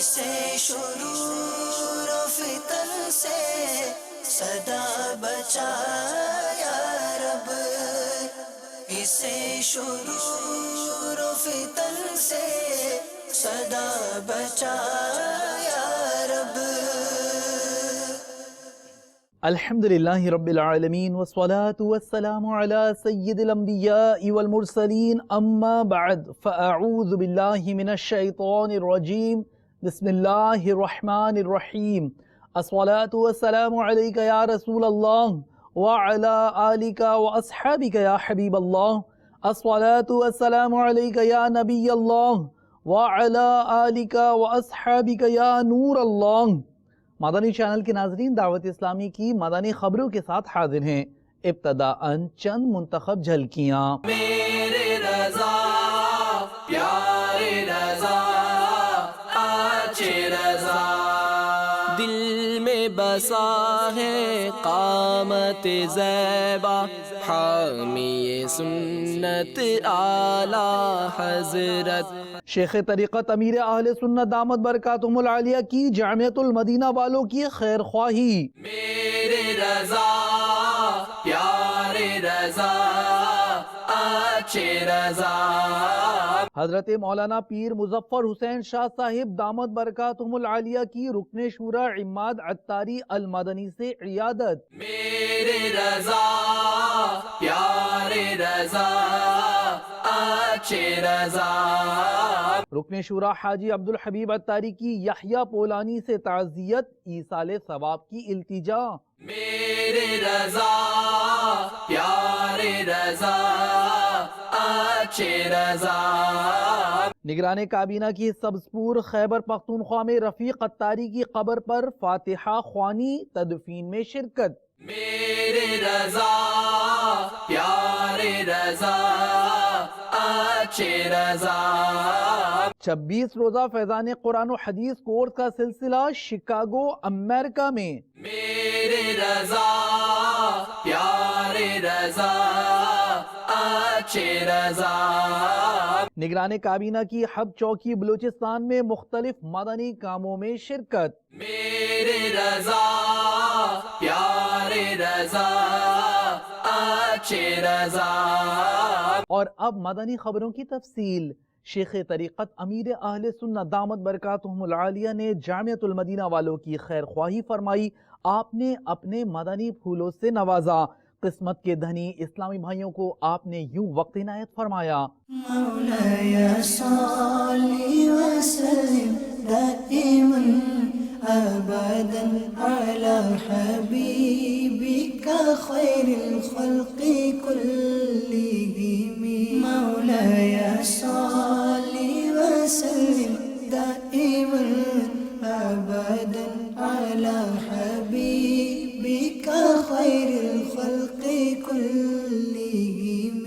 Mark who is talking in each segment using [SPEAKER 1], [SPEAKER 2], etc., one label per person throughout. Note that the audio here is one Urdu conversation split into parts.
[SPEAKER 1] اسے شرور و فتن سے صدا بچا یا رب، اسے شرور و فتن سے صدا بچا یا رب۔
[SPEAKER 2] الحمدللہ رب العالمین والصلاة والسلام علی سید الانبیاء والمرسلین، اما بعد فاعوذ باللہ من الشیطان الرجیم، بسم اللہ الرحمن الرحیم۔ الصلاة والسلام علیک یا رسول اللہ وعلی آلک واصحابک یا حبیب اللہ۔ الصلاة والسلام علیک یا نبی اللہ وعلی آلک واصحابک یا نور اللہ۔ مدنی چینل کے ناظرین، دعوت اسلامی کی مدنی خبروں کے ساتھ حاضر ہیں۔ ابتداءً چند منتخب جھلکیاں۔
[SPEAKER 1] میرے رضا پیارے رضا آچے رضا، دل میں بسا ہے قامت زیبا، حامی سنت اعلی حضرت۔
[SPEAKER 2] شیخ طریقت امیر اہل سنت دامت برکاتہم العالیہ کی جامعۃ المدینہ والوں کی خیر خواہی۔
[SPEAKER 1] میرے رضا پیارے رضا آچے رضا،
[SPEAKER 2] حضرت مولانا پیر مظفر حسین شاہ صاحب دامت برکاتہم العالیہ کی رکن شورا عماد عطاری المدنی سے عیادت۔
[SPEAKER 1] میرے رضا پیارے رضا آچے رضا،
[SPEAKER 2] رکن شورا حاجی عبدالحبیب عطاری کی یحییٰ پولانی سے تعزیت، ایصال ثواب کی التجا۔
[SPEAKER 1] میرے رضا پیارے رضا آچے رضا،
[SPEAKER 2] نگران کابینہ کی سبزپور خیبر پختونخوا میں رفیق عطاری کی قبر پر فاتحہ خوانی، تدفین میں شرکت۔
[SPEAKER 1] میرے رضا پیارے رضا آچے رضا،
[SPEAKER 2] 26 روزہ فیضان قرآن و حدیث کورس کا سلسلہ شکاگو امریکہ میں۔
[SPEAKER 1] میرے رضا پیارے رضا آچے رضا،
[SPEAKER 2] نگران کابینہ کی حب چوکی بلوچستان میں مختلف مدنی کاموں میں شرکت۔
[SPEAKER 1] میرے رضا پیارے رضا آچے رضا،
[SPEAKER 2] اور اب مدنی خبروں کی تفصیل۔ شیخ طریقت امیر اہل سنت دامت برکاتہم العالیہ نے جامعۃ المدینہ والوں کی خیر خواہی فرمائی۔ آپ نے اپنے مدنی پھولوں سے نوازا۔ قسمت کے دھنی اسلامی بھائیوں کو آپ نے یوں وقت عنایت فرمایا۔
[SPEAKER 1] مولایا صلی وسلم دائما ابدا علی حبیبک خیر الخلق کلہم، مولایا صلی وسلم دائما ابدا علی حبیبک خیر الخلق كلهم،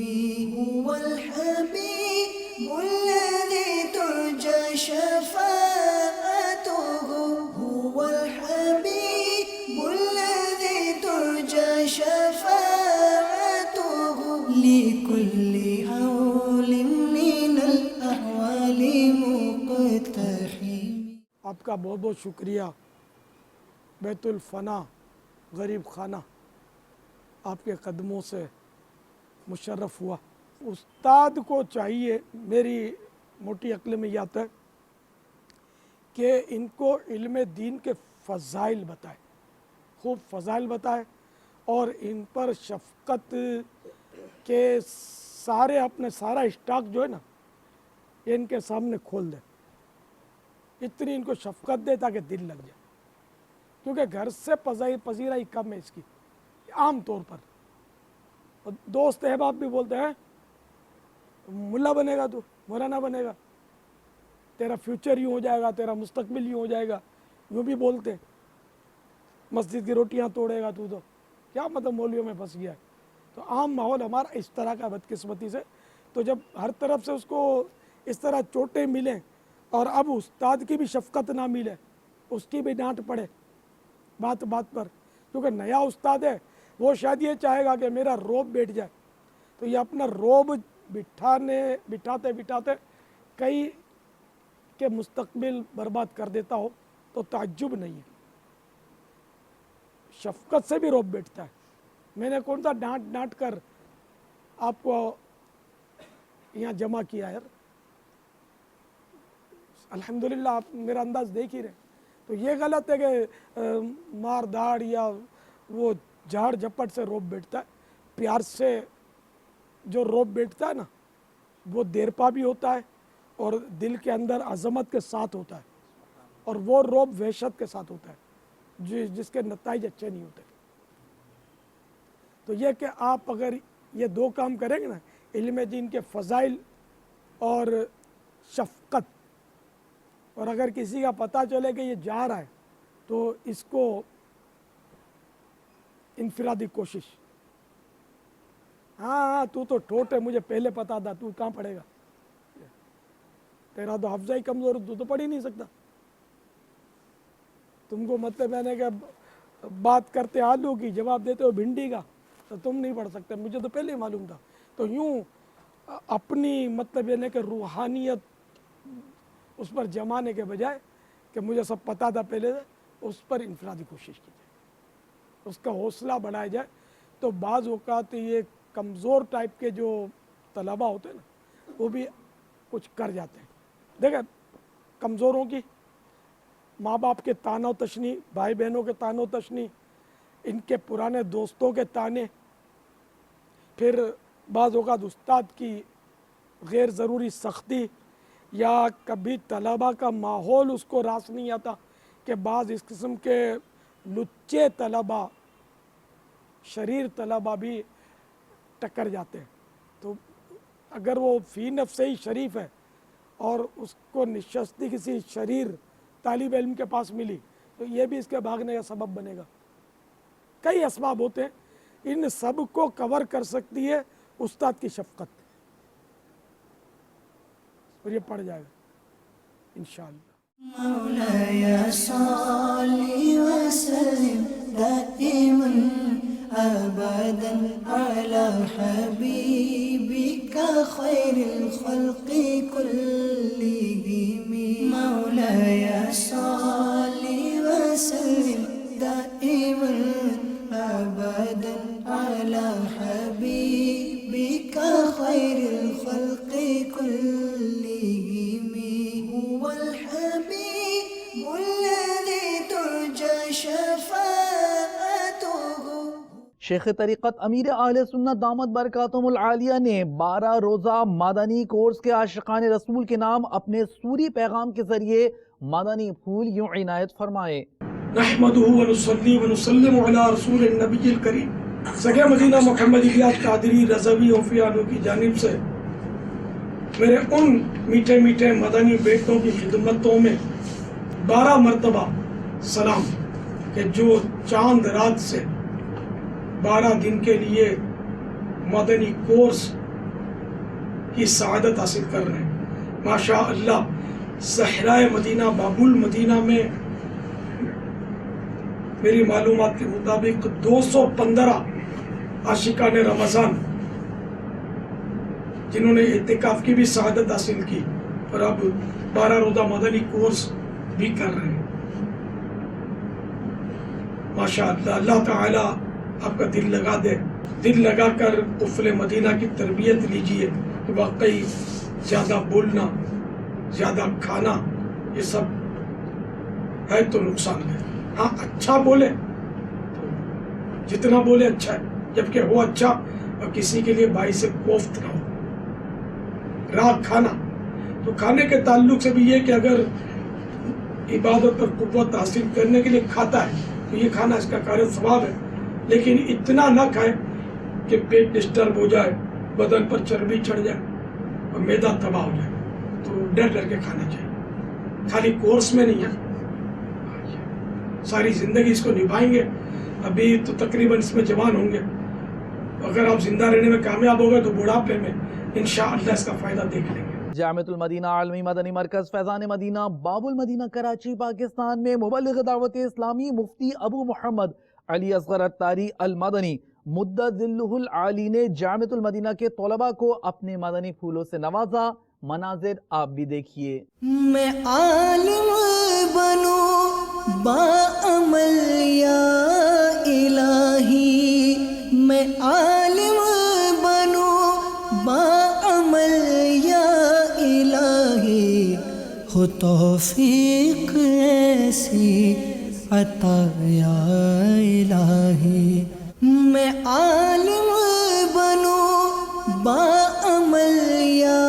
[SPEAKER 1] هو الحبيب الذي ترجى شفاعته، هو الحبيب الذي ترجى شفاعته، لكل حول من الأحوال مقتحم۔
[SPEAKER 3] آپ کا بہت بہت شکریہ۔ بیت الفنا غریب خانہ آپ کے قدموں سے مشرف ہوا۔ استاد کو چاہیے، میری موٹی عقل میں یہ آتا ہے کہ ان کو علم دین کے فضائل بتائے، خوب فضائل بتائے، اور ان پر شفقت کے سارے اپنے سارا اسٹاک جو ہے نا یہ ان کے سامنے کھول دے، اتنی ان کو شفقت دے تاکہ دل لگ جائے، کیونکہ گھر سے پذیرائی کم ہے اس کی عام طور پر۔ اور دوست احباب بھی بولتے ہیں ملا بنے گا تو مولانا بنے گا، تیرا فیوچر یوں ہو جائے گا، تیرا مستقبل یوں ہو جائے گا، یوں بھی بولتے ہیں۔ مسجد کی روٹیاں توڑے گا تو کیا مطلب مولویوں میں پھنس گیا ہے۔ تو عام ماحول ہمارا اس طرح کا بدقسمتی سے، تو جب ہر طرف سے اس کو اس طرح چوٹیں ملیں اور اب استاد کی بھی شفقت نہ ملے، اس کی بھی ڈانٹ پڑے بات بات پر، کیونکہ نیا استاد ہے وہ شاید یہ چاہے گا کہ میرا روب بیٹھ جائے، تو یہ اپنا روب بٹھاتے کئی کے مستقبل برباد کر دیتا ہو تو تعجب نہیں ہے. شفقت سے بھی روب بیٹھتا ہے. میں نے کون سا ڈانٹ ڈانٹ کر آپ کو یہاں جمع کیا یار. الحمدللہ آپ میرا انداز دیکھ ہی رہے. تو یہ غلط ہے کہ مار داڑ یا وہ جھاڑ جھپٹ سے روب بیٹھتا ہے. پیار سے جو روب بیٹھتا ہے نا وہ دیرپا بھی ہوتا ہے اور دل کے اندر عظمت کے ساتھ ہوتا ہے, اور وہ روب وحشت کے ساتھ ہوتا ہے جس کے نتائج اچھے نہیں ہوتے. تو یہ کہ آپ اگر یہ دو کام کریں گے نا, علم دین کے فضائل اور شفقت, اور اگر کسی کا پتہ چلے کہ یہ جا رہا ہے تو اس کو انفرادی کوشش, ہاں تو ٹھوٹ ہے, مجھے پہلے پتا تھا, تو کہاں پڑھے گا, تیرا تو حفظہ ہی کمزور, تو پڑھ ہی نہیں سکتا. تم کو مطلب میں نے کہ بات کرتے آلو کی, جواب دیتے ہو بھنڈی کا, تو تم نہیں پڑھ سکتے, مجھے تو پہلے ہی معلوم تھا. تو یوں اپنی مطلب یہ کہ روحانیت اس پر جمانے کے بجائے کہ مجھے سب پتا تھا پہلے سے, اس پر انفرادی کوشش کی جائے, اس کا حوصلہ بڑھایا جائے. تو بعض اوقات یہ کمزور ٹائپ کے جو طلبہ ہوتے ہیں نا وہ بھی کچھ کر جاتے ہیں. دیکھیں کمزوروں کی ماں باپ کے تانا و تشنی, بھائی بہنوں کے تانا و تشنی, ان کے پرانے دوستوں کے تانے, پھر بعض اوقات استاد کی غیر ضروری سختی, یا کبھی طلبہ کا ماحول اس کو راس نہیں آتا کہ بعض اس قسم کے لچے طلبہ, شریر طلبہ بھی ٹکر جاتے ہیں. تو اگر وہ فی نفس ہی شریف ہے اور اس کو نشستی کسی شریر طالب علم کے پاس ملی تو یہ بھی اس کے بھاگنے کا سبب بنے گا. کئی اسباب ہوتے ہیں, ان سب کو کور کر سکتی ہے استاد کی شفقت, اور یہ پڑ جائے گا انشاءاللہ.
[SPEAKER 1] مولاي صل وسلم دائما أبدا على حبيبك خير الخلق كلهم. مولاي صل وسلم دائما أبدا على حبيبك خير الخلق كلهم. هو الحبيب الذي ترجى شفاعته.
[SPEAKER 2] شیخ طریقت امیر اہل سنت دامت برکاتہم العالیہ نے 12 روزہ مدنی کورس کے عاشقان رسول کے نام اپنے سوری پیغام کے ذریعے مدنی پھول یوں عنایت فرمائے.
[SPEAKER 3] نحمدہ ونصلی ونسلم علی رسول النبی الکریم. سگے مدینہ محمد الیاس قادری رضوی اوفیانو کی جانب سے میرے ان میٹھے میٹھے مدنی بیٹوں کی خدمتوں میں 12 مرتبہ سلام, کہ جو چاند رات سے 12 دن کے لیے مدنی کورس کی سعادت حاصل کر رہے ہیں. ماشاء اللہ صحرائے مدینہ باب المدینہ میں میری معلومات کے مطابق 215 عاشقان رمضان جنہوں نے اعتکاف کی بھی سعادت حاصل کی اور اب 12 روزہ مدنی کورس بھی کر رہے ہیں. ماشاءاللہ اللہ تعالی آپ کا دل لگا دے, دل لگا کر قفل مدینہ کی تربیت لیجئے کہ واقعی زیادہ بولنا, زیادہ کھانا یہ سب ہے تو نقصان ہے. ہاں اچھا بولے تو جتنا بولے اچھا ہے, جبکہ ہو اچھا اور کسی کے لیے باعث کوفت نہ ہو. راہ کھانا تو کھانے کے تعلق سے بھی یہ کہ اگر عبادت پر قوت حاصل کرنے کے لیے کھاتا ہے تو یہ کھانا اس کا کار ثواب ہے, لیکن اتنا نہ کھائے کہ پیٹ ڈسٹرب ہو جائے, بدن پر چربی چڑھ جائے اور معدہ تباہ ہو جائے. تو ڈر ڈر کے کھانا چاہیے, خالی کورس میں نہیں ہے, ساری زندگی اس کو نبھائیں گے. ابھی تو تقریباً اس میں جوان ہوں گے, اگر آپ زندہ رہنے میں کامیاب ہو گئے تو بڑھاپے میں انشاءاللہ اس کا فائدہ دیکھ لیں گے.
[SPEAKER 2] جامعۃ المدینہ عالمی مدنی مرکز فیضان مدینہ باب المدینہ کراچی پاکستان میں مبلغ دعوت اسلامی مفتی ابو محمد علی اصغر الطاری المدنی مدت ذلہ العالی نے جامعۃ المدینہ کے طلباء کو اپنے مدنی پھولوں سے نوازا. مناظر آپ بھی دیکھیے۔
[SPEAKER 1] میں عالم بنوں باعمل یا الہی، میں عالم بنوں باعمل یا الہی، ہو توفیق ایسی عطا یا الہی۔ میں عالم بنوں باعمل یا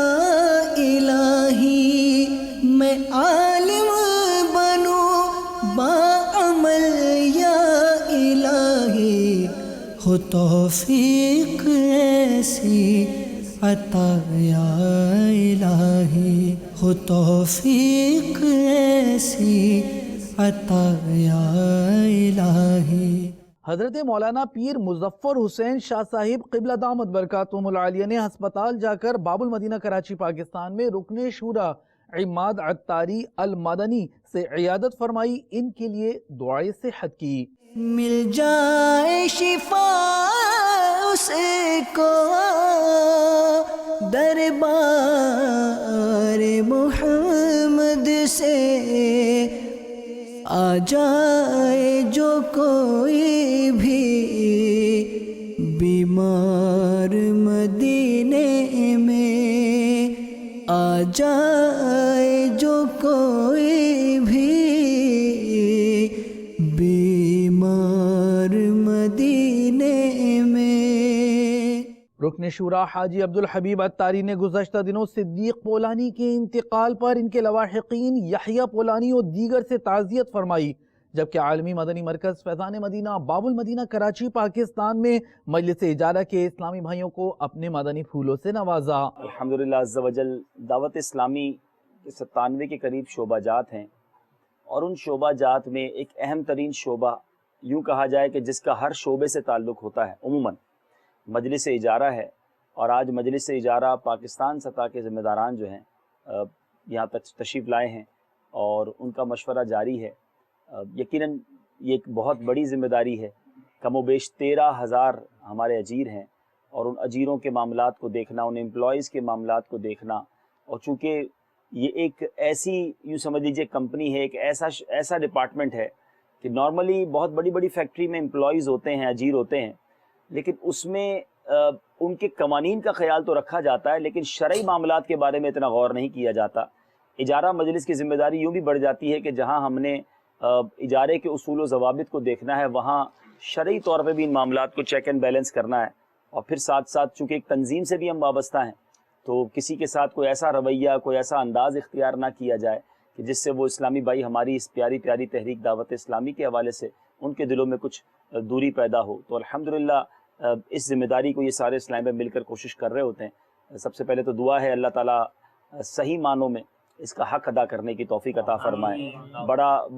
[SPEAKER 1] الہی، میں عالم بنوں باعمل یا الہی، ہو توفیق ایسی عطا یا الہی، ہو توفیق ایسی عطا یا الہی۔
[SPEAKER 2] حضرت مولانا پیر مظفر حسین شاہ صاحب قبلہ دامت برکاتہم العالیہ نے ہسپتال جا کر باب المدینہ کراچی پاکستان میں رکن شورا عماد عطاری المدنی سے عیادت فرمائی، ان کے لیے دعائے صحت کی۔
[SPEAKER 1] مل جائے شفا اس کو دربار محمد سے، آ جائے جو کوئی بھی بیمار مدینے میں، آ جائے جو کوئی بھی بیمار مدینے میں۔
[SPEAKER 2] رکن شورا حاجی عبدالحبیب عطاری نے گزشتہ دنوں صدیق پولانی کے انتقال پر ان کے لواحقین یحییٰ پولانی اور دیگر سے تعزیت فرمائی، جبکہ عالمی مدنی مرکز فیضان مدینہ باب المدینہ کراچی پاکستان میں مجلس اجارہ کے اسلامی بھائیوں کو اپنے مدنی پھولوں سے نوازا۔
[SPEAKER 4] الحمدللہ عز و جل دعوت اسلامی کے 97 کے قریب شعبہ جات ہیں، اور ان شعبہ جات میں ایک اہم ترین شعبہ یوں کہا جائے کہ جس کا ہر شعبے سے تعلق ہوتا ہے عموماً مجلس اجارہ ہے۔ اور آج مجلس اجارہ پاکستان سطح کے ذمہ داران جو ہیں یہاں تک تشریف لائے ہیں اور ان کا مشورہ جاری ہے۔ یقیناً یہ ایک بہت بڑی ذمہ داری ہے، کم و بیش 13,000 ہمارے اجیر ہیں، اور ان اجیروں کے معاملات کو دیکھنا، ان امپلائیز کے معاملات کو دیکھنا، اور چونکہ یہ ایک ایسی یوں سمجھ لیجیے کمپنی ہے، ایک ایسا ڈپارٹمنٹ ہے کہ نارملی بہت بڑی بڑی فیکٹری میں امپلائیز ہوتے ہیں، اجیر ہوتے ہیں، لیکن اس میں ان کے قوانین کا خیال تو رکھا جاتا ہے، لیکن شرعی معاملات کے بارے میں اتنا غور نہیں کیا جاتا۔ اجارہ مجلس کی ذمہ داری یوں بھی بڑھ جاتی ہے کہ جہاں ہم نے اجارے کے اصول و ضوابط کو دیکھنا ہے، وہاں شرعی طور پہ بھی ان معاملات کو چیک اینڈ بیلنس کرنا ہے، اور پھر ساتھ ساتھ چونکہ ایک تنظیم سے بھی ہم وابستہ ہیں، تو کسی کے ساتھ کوئی ایسا رویہ، کوئی ایسا انداز اختیار نہ کیا جائے کہ جس سے وہ اسلامی بھائی ہماری اس پیاری پیاری تحریک دعوت اسلامی کے حوالے سے ان کے دلوں میں کچھ دوری پیدا ہو۔ تو الحمدللہ اس ذمہ داری کو یہ سارے اسلام میں مل کر کوشش کر رہے ہوتے ہیں۔ سب سے پہلے تو دعا ہے اللہ تعالیٰ صحیح معنوں میں اس کا حق ادا کرنے کی توفیق عطا فرمائے۔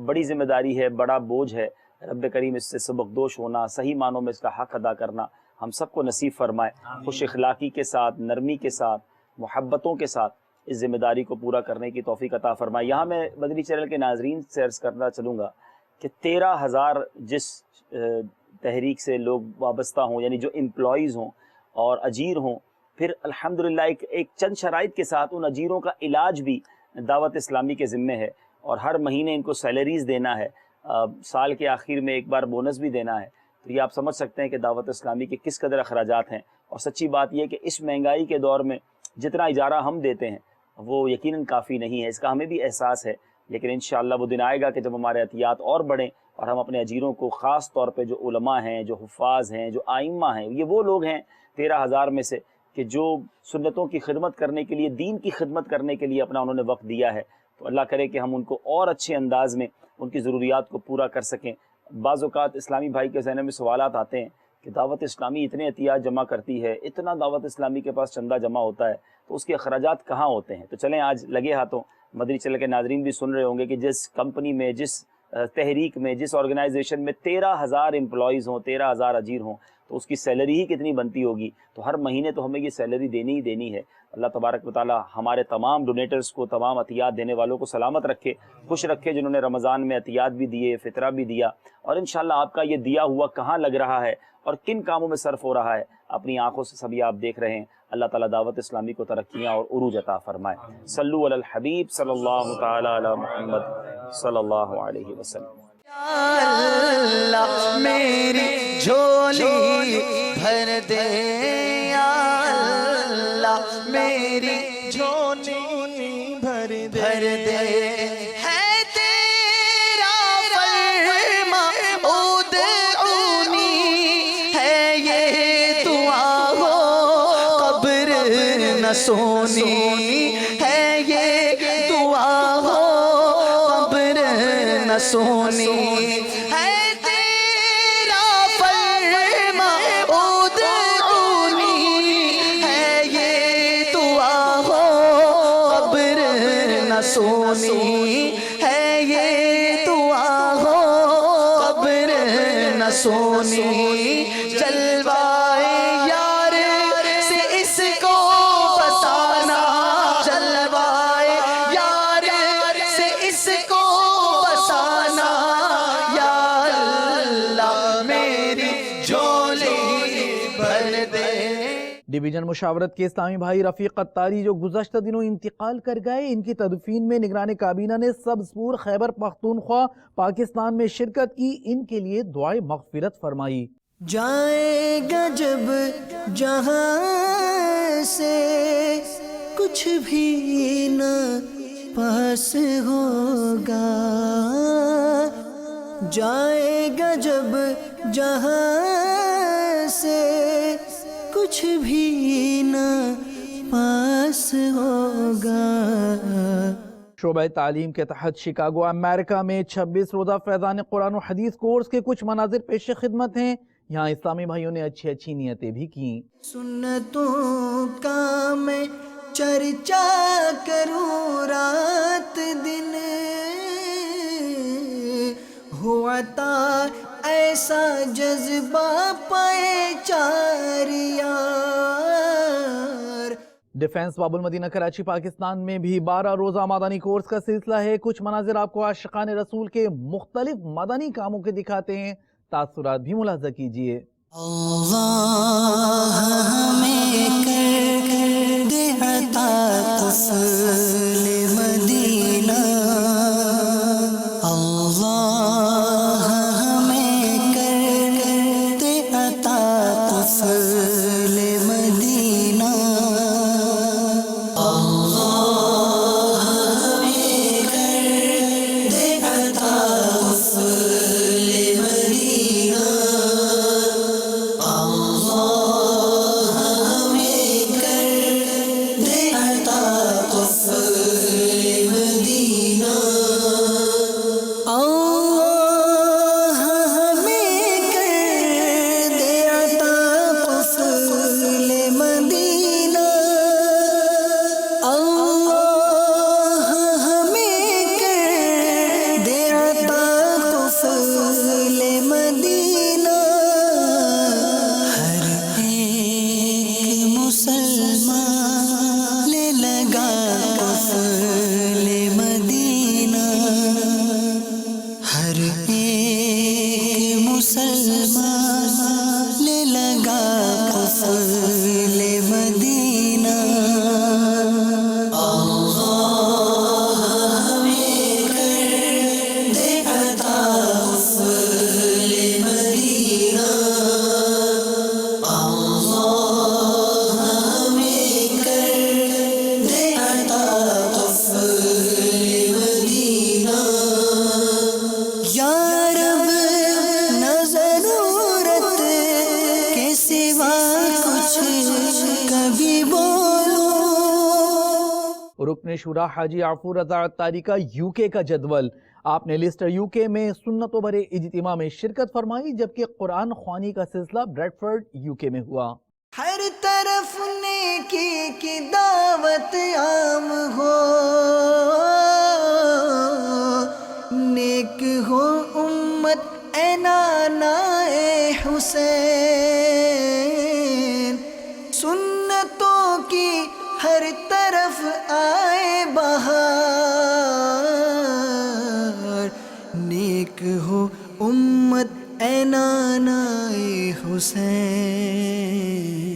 [SPEAKER 4] بڑی ذمہ داری ہے، بڑا بوجھ ہے، رب کریم اس سے سبکدوش ہونا، صحیح معنوں میں اس کا حق ادا کرنا ہم سب کو نصیب فرمائے۔ خوش اخلاقی کے ساتھ، نرمی کے ساتھ، محبتوں کے ساتھ اس ذمہ داری کو پورا کرنے کی توفیق عطا فرمائے۔ یہاں میں مدنی چینل کے ناظرین سے عرض کرنا چلوں گا کہ 13,000 جس تحریک سے لوگ وابستہ ہوں، یعنی جو امپلائیز ہوں اور اجیر ہوں، پھر الحمدللہ ایک چند شرائط کے ساتھ ان اجیروں کا علاج بھی دعوت اسلامی کے ذمے ہے، اور ہر مہینے ان کو سیلریز دینا ہے، سال کے آخر میں ایک بار بونس بھی دینا ہے۔ تو یہ آپ سمجھ سکتے ہیں کہ دعوت اسلامی کے کس قدر اخراجات ہیں، اور سچی بات یہ کہ اس مہنگائی کے دور میں جتنا اجارہ ہم دیتے ہیں وہ یقیناً کافی نہیں ہے، اس کا ہمیں بھی احساس ہے، لیکن انشاءاللہ وہ دن آئے گا کہ جب ہمارے عطیات اور بڑھیں اور ہم اپنے اجیروں کو، خاص طور پہ جو علماء ہیں، جو حفاظ ہیں، جو آئمہ ہیں، یہ وہ لوگ ہیں 13,000 میں سے کہ جو سنتوں کی خدمت کرنے کے لیے، دین کی خدمت کرنے کے لیے اپنا انہوں نے وقت دیا ہے، تو اللہ کرے کہ ہم ان کو اور اچھے انداز میں ان کی ضروریات کو پورا کر سکیں۔ بعض اوقات اسلامی بھائی کے ذہن میں سوالات آتے ہیں کہ دعوت اسلامی اتنے عطیات جمع کرتی ہے، اتنا دعوت اسلامی کے پاس چندہ جمع ہوتا ہے، تو اس کے اخراجات کہاں ہوتے ہیں؟ تو چلیں آج لگے ہاتھوں مدنی چینل کے ناظرین بھی سن رہے ہوں گے کہ جس کمپنی میں، جس تحریک میں، جس آرگنائزیشن میں 13,000 امپلائیز ہوں، 13,000 اجیر ہوں، تو اس کی سیلری ہی کتنی بنتی ہوگی؟ تو ہر مہینے تو ہمیں یہ سیلری دینی ہی دینی ہے۔ اللہ تبارک و تعالی ہمارے تمام ڈونیٹرز کو، تمام عطیات دینے والوں کو سلامت رکھے، خوش رکھے، جنہوں نے رمضان میں عطیات بھی دیے، فطرہ بھی دیا، اور انشاءاللہ آپ کا یہ دیا ہوا کہاں لگ رہا ہے اور کن کاموں میں صرف ہو رہا ہے، اپنی آنکھوں سے سبھی آپ دیکھ رہے ہیں. اللہ تعالیٰ دعوت اسلامی کو ترقیاں اور عروج عطا فرمائے. صلو علی الحبیب صلی اللہ تعالی علی محمد صلی اللہ علیہ وسلم.
[SPEAKER 1] اللہ میری جھولی بھر دے یا اللہ میری جھولی بھر دے ہے تیرا فرما ادعونی ہے یہ دعا ہو قبر نہ سونی ہے یہ دعا ہو قبر نہ سونی ہے تیرا فرما ادعونی ہے یہ دعا ہو قبر نہ سونی ہے یہ دعا ہو قبر نہ سونی. جلوائے یار سے اس کو بسانا جلوائے یار سے اس کو بسانا یا اللہ میری جھولی بھر دے.
[SPEAKER 2] ڈویژن مشاورت کے اسلامی بھائی رفیق قطاری جو گزشتہ دنوں انتقال کر گئے، ان کی تدفین میں نگران کابینہ نے سبزپور خیبر پختونخوا پاکستان میں شرکت کی. ان کے لیے دعائے مغفرت فرمائی.
[SPEAKER 1] جائے گا جب جہاں سے کچھ بھی نہ پاس ہوگا جائے گا جب جہاں سے کچھ بھی نہ پاس ہوگا.
[SPEAKER 2] شعبہ تعلیم کے تحت شکاگو امریکہ میں 26 روزہ فیضان قرآن و حدیث کورس کے کچھ مناظر پیش خدمت ہیں. یہاں اسلامی بھائیوں نے اچھی نیتیں بھی کیں.
[SPEAKER 1] سنتوں کا میں چرچا کروں رات دن ہوا تا ایسا جذبہ پائے چاریار.
[SPEAKER 2] ڈیفنس باب المدینہ کراچی پاکستان میں بھی 12 روزہ مدنی کورس کا سلسلہ ہے. کچھ مناظر آپ کو عاشقان رسول کے مختلف مدنی کاموں کے دکھاتے ہیں. تاثرات بھی ملاحظہ کیجئے.
[SPEAKER 1] اللہ ہمیں کر دے عطا قفل مدینہ اللہ ہمیں کر دے عطا قفل مدینہ اللہ ہمیں کر دے عطا قفل مدینہ
[SPEAKER 2] رکن شورا حاجی عفور رضا عطاری کا UK کا جدول. آپ نے لیسٹر UK میں سنت و برے اجتماع میں شرکت فرمائی، جبکہ قرآن خوانی کا سلسلہ بریڈفورڈ UK میں ہوا.
[SPEAKER 1] ہر طرف نیکی کی دعوت عام ہو، نیک ہو امت اے نانا اے حسین، سنتوں کی ہر طرف آئے بہار، نیک ہو امت اے نانا اے حسین.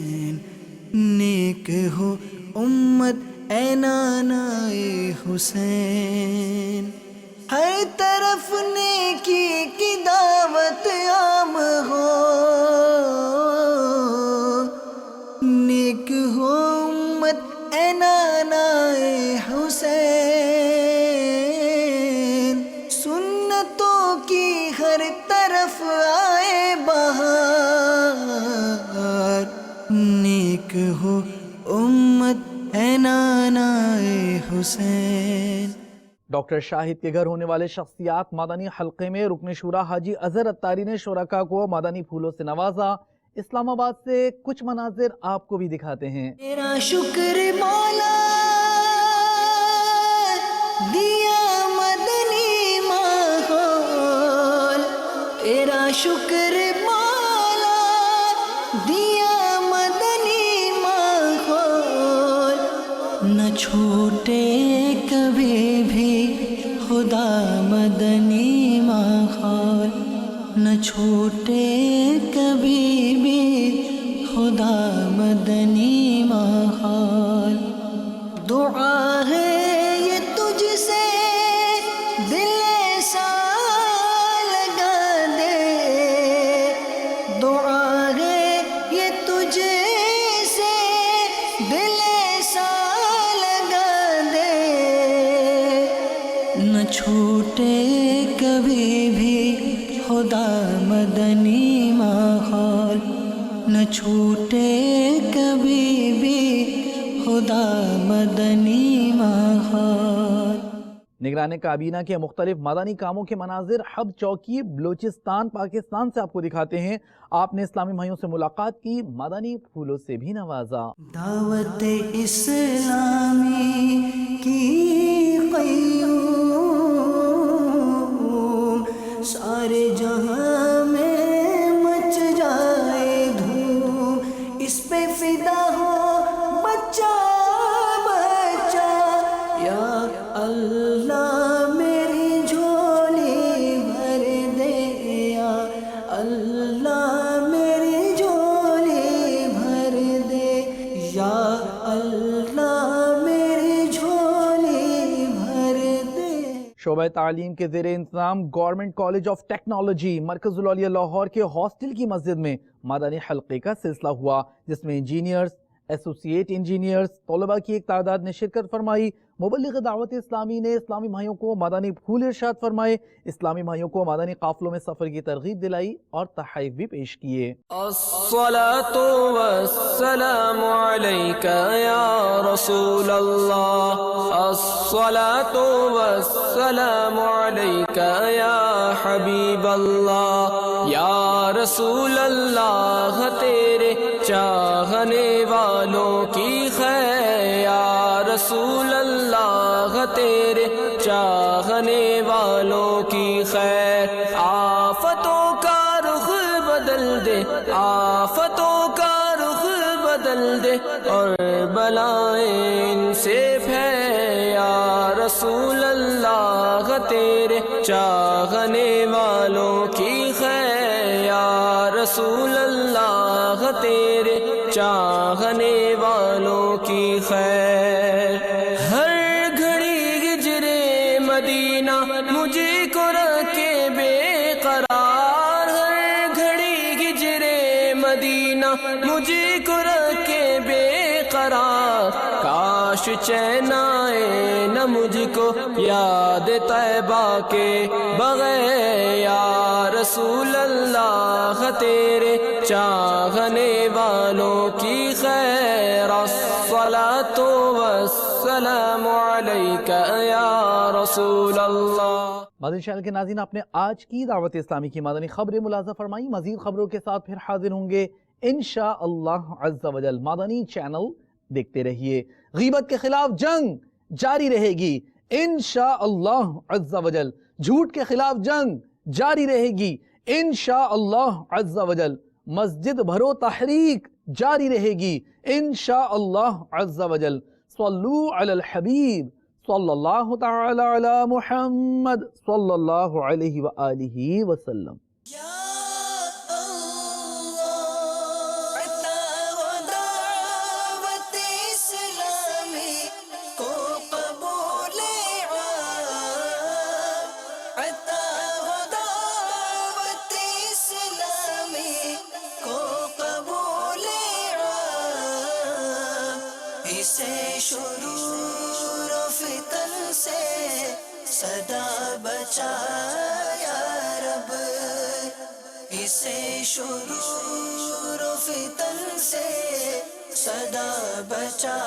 [SPEAKER 1] نیک ہو امت اے نانائے حسین، ہر طرف نیکی کی دعوت عام ہو، نیک ہو امت اے نانائے حسین، سنتوں کی ہر طرف آئے بہار، نیک ہو امت اے نانائے حسین۔
[SPEAKER 2] ڈاکٹر شاہد کے گھر ہونے والے شخصیات مادانی حلقے میں رکن شورا حاجی اظہر اتاری نے شرکاء کو مادانی پھولوں سے نوازا۔ اسلام آباد سے کچھ مناظر آپ کو بھی دکھاتے ہیں۔
[SPEAKER 1] تیرا شکر مولا دیا مدنی ماحول، تیرا شکر مولا دیا مدنی ماحول، نہ چھوٹے کبھی بھی خدا مدنی ماحول، نہ چھوٹے کبھی بھی خدا مدنی ماحول، دعا ہے یہ تجھ سے دل ایسا لگا دے، دعا ہے یہ تجھ سے دل ایسا لگا دے، نہ چھوٹے کبھی بھی خدا مدنی ماحول، نہ چھوٹے کبھی بھی خدا مدنی ماحول۔
[SPEAKER 2] نگران کابینہ کے مختلف مدنی کاموں کے مناظر حب چوکی بلوچستان پاکستان سے آپ کو دکھاتے ہیں۔ آپ نے اسلامی بھائیوں سے ملاقات کی، مدنی پھولوں سے بھی نوازا۔
[SPEAKER 1] دعوت اسلامی کی قیوم سارے جہاں میں مچ جائے دھوم، اس پہ فدا ہو بچہ بچہ، یا اللہ میری جھولی بھر دے، یا اللہ میری جھولی بھر دے، یا اللہ میری جھولی بھر دے۔
[SPEAKER 2] شعبہ تعلیم کے زیر انتظام گورنمنٹ کالج آف ٹیکنالوجی مرکز العلیہ لاہور کے ہاسٹل کی مسجد میں مدنی حلقے کا سلسلہ ہوا، جس میں انجینئرز، ایسوسیٹ انجینئرز، طلباء کی ایک تعداد نے شرکت فرمائی۔ مبلغ دعوت اسلامی نے اسلامی بھائیوں کو مدنی پھول ارشاد فرمائے، اسلامی بھائیوں کو مدنی قافلوں میں سفر کی ترغیب دلائی اور تحائف بھی پیش کیے۔
[SPEAKER 5] الصلاة والسلام عليك يا رسول الله، الصلاة والسلام عليك يا حبيب الله، یا رسول اللہ تیرے چاہنے والوں کی خیر، یا رسول اللہ تیرے چاہنے والوں کی خیر، آفتوں کا رخ بدل دے، آفتوں کا رخ بدل دے، اور بلائیں ان سے پھیر، یا رسول اللہ تیرے چاہنے والوں کی خیر، یا رسول اللہ تیرے چاہنے والوں کی خیر۔ ہر گھڑی ہجرے مدینہ مجھے کو رکھے بے قرار، ہر گھڑی ہجرے مدینہ مجھے کو رکھے بے قرار، کاش چین آئے نہ مجھ کو یاد طیبہ کے بغیر، یا رسول اللہ تیرے چاہنے والوں کی خیر، الصلاة والسلام علیک یا رسول اللہ۔
[SPEAKER 2] مدنی چینل کے ناظرین، آپ نے آج کی دعوت اسلامی کی مدنی خبریں ملاحظہ فرمائی۔ مزید خبروں کے ساتھ پھر حاضر ہوں گے انشاءاللہ عز و جل۔ مدنی چینل دیکھتے رہیے۔ غیبت کے خلاف جنگ جاری رہے گی انشاءاللہ عز و جل، جھوٹ کے خلاف جنگ جاری رہے گی انشاءاللہ عز و جل، مسجد بھرو تحریک جاری رہے گی انشاءاللہ عز و جل۔ صلو علی الحبیب صلی اللہ تعالی علی محمد صلی اللہ علیہ وآلہ وسلم۔
[SPEAKER 1] عطا و دعوت اسے شرور و فتن سے صدا بچا یا رب، اسے شرور و فتن سے صدا بچا